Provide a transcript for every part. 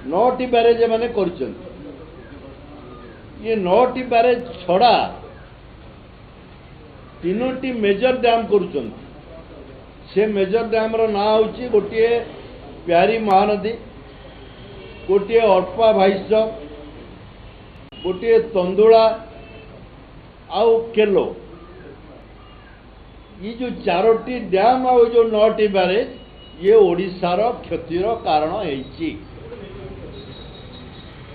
9टी barrage मैंने ये 9टी barrage छड़ा 3टी मेजर डैम करुछन। से मेजर डैम रो ना होची गोटे प्यारी महानदी, गोटे अल्पा भाईस, गोटे तंदुला आउ केलो। ये जो 4टी डैम आ जो 9टी ब्यारेज ये ओडिशार क्षतिर कारण है।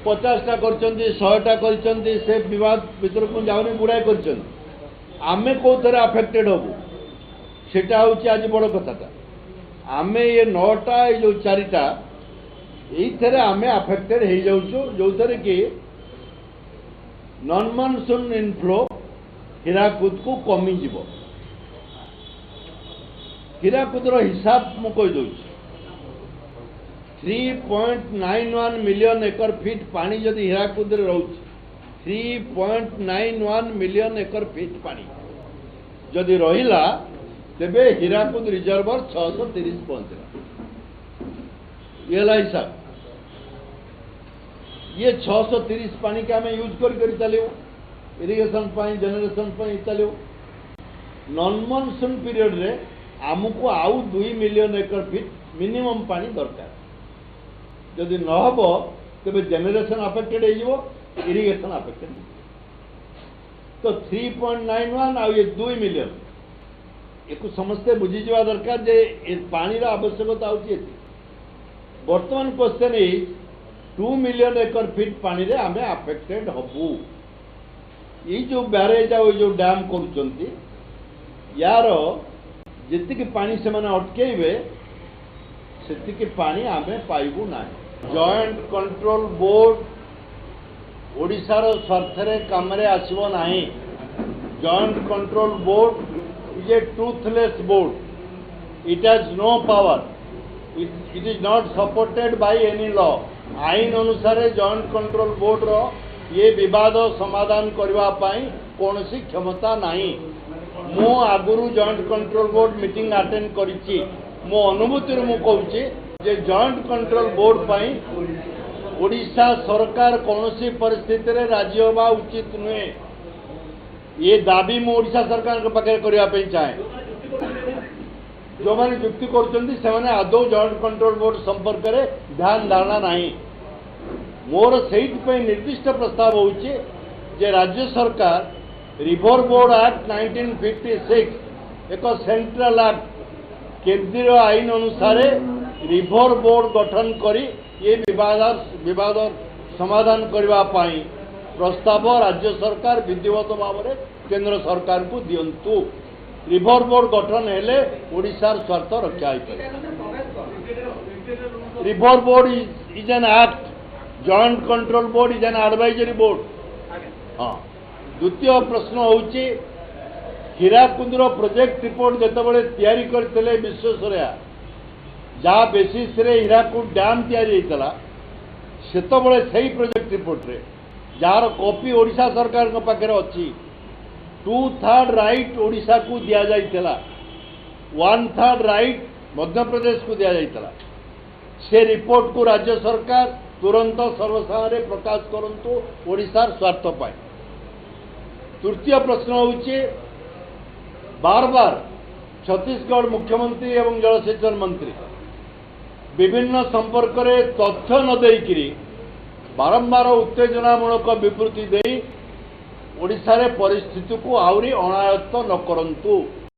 50टा कर 100टा कर से विवाद भीतर को जाऊनी गुड़ाए कर आमे कौ थे अफेक्टेड हबू सेटा हूँ आज बड़ कथाटा। आमे ये 9टा ये जो 4टा ये आमे अफेक्टेड हो जाऊँ जो थे कि नॉन मॉनसून इनफ्लो हीराकुद को कमी जीव। हीराकुद हिसाब मु कही दौर 3.91 मिलियन एकर फीट पानी जदि हीराकुद रोच 3.91 मिलियन एकर फीट पानी जदि रहिला तेबे हीराकुद रिजर्वर 630 पहुंचला। ये हिसाब ये 630 पानी के आम यूज कर चलो इरिगेशन जेनेरेशन चलो। नॉन मॉनसून पीरियड रे आमको आउ 2 मिलियन एकर फीट मिनिमम पानी दरकार। जदि न हम तेरे जेनेरेशन अफेक्टेड हो इरिगेशन अफेक्टेड। तो 3.91 आउ ये 2 मिलियन एक समस्ते बुझीजा दरकार जे पानी आवश्यकता होती। बर्तमान question is 2 million acre feet पानी रे आमे अफेक्टेड हबू। ये जो ब्यारेज आ जो डैम करुचंती यार जितकी पानी से माने अटकेबे सेतिकी पानी आमे पाइबू ना। जॉइंट कंट्रोल बोर्ड ओडिशार स्वार्थरे कामरे आसीबो नाही। Joint control board is a truthless board. It has no power. It is not supported by any law. आईन अनुसार जॉइंट कंट्रोल बोर्ड रो ये विवाद समाधान करबा पाई कोनसी क्षमता नाही। मो आगुरु joint control board meeting attend करिछि। मो अनुभूति मु कहूछि जे जॉइंट कंट्रोल बोर्ड पाई ओडिशा सरकार कोनसी परिस्थिति रे राजी होबा उचित नुहे। ये दाबी मो ओडिशा सरकार के पाखे करबा पे चाहे। जो माने युक्ति करछन्ती से माने आदौ जॉइंट कंट्रोल बोर्ड संपर्क रे ध्यान धारणा नाही। मोर सेहित पे निर्दिष्ट प्रस्ताव होउछि जे राज्य सरकार रिवर बोर्ड एक्ट 1956 एक सेंट्रल एक्ट केंद्रीय आईन अनुसार रिवर बोर्ड गठन करी ये विवाद समाधान करबा पाई प्रस्ताव राज्य सरकार विधिवत भाव में केंद्र सरकार को दियंतु। रिवर बोर्ड गठन हेले ओडिशार स्वार्थ रक्षा है। River board is an act. Joint control board is an advisory board. हाँ द्वितीय प्रश्न होउची हीराकुदर प्रोजेक्ट रिपोर्ट जितेबाला तैयारी करते विश्वेश्वरैया जहाँ बेसिस रे हीराकुद डैम तैयारी सेतबले सही प्रोजेक्ट रिपोर्ट रे जार कॉपी ओडिशा सरकार के पाखे अच्छी 2/3 राइट ओडिशा को दिया जाइतला, 1/3 राइट मध्य प्रदेश को दिया जाइतला। से रिपोर्ट को राज्य सरकार तुरंत सर्वसाधारण प्रकाश करंतु ओडिशार स्वार्थ पाए। तृतीय प्रश्न होउची बार बार छत्तीसगढ़ मुख्यमंत्री एवं जलसेचन मंत्री विभिन्न संपर्क रे तथ्य न देकरी बारंबार उत्तेजनामूलक विवृत्ति दे ओडिशा रे परिस्थिति को आउरी अनायत्त न करंतु।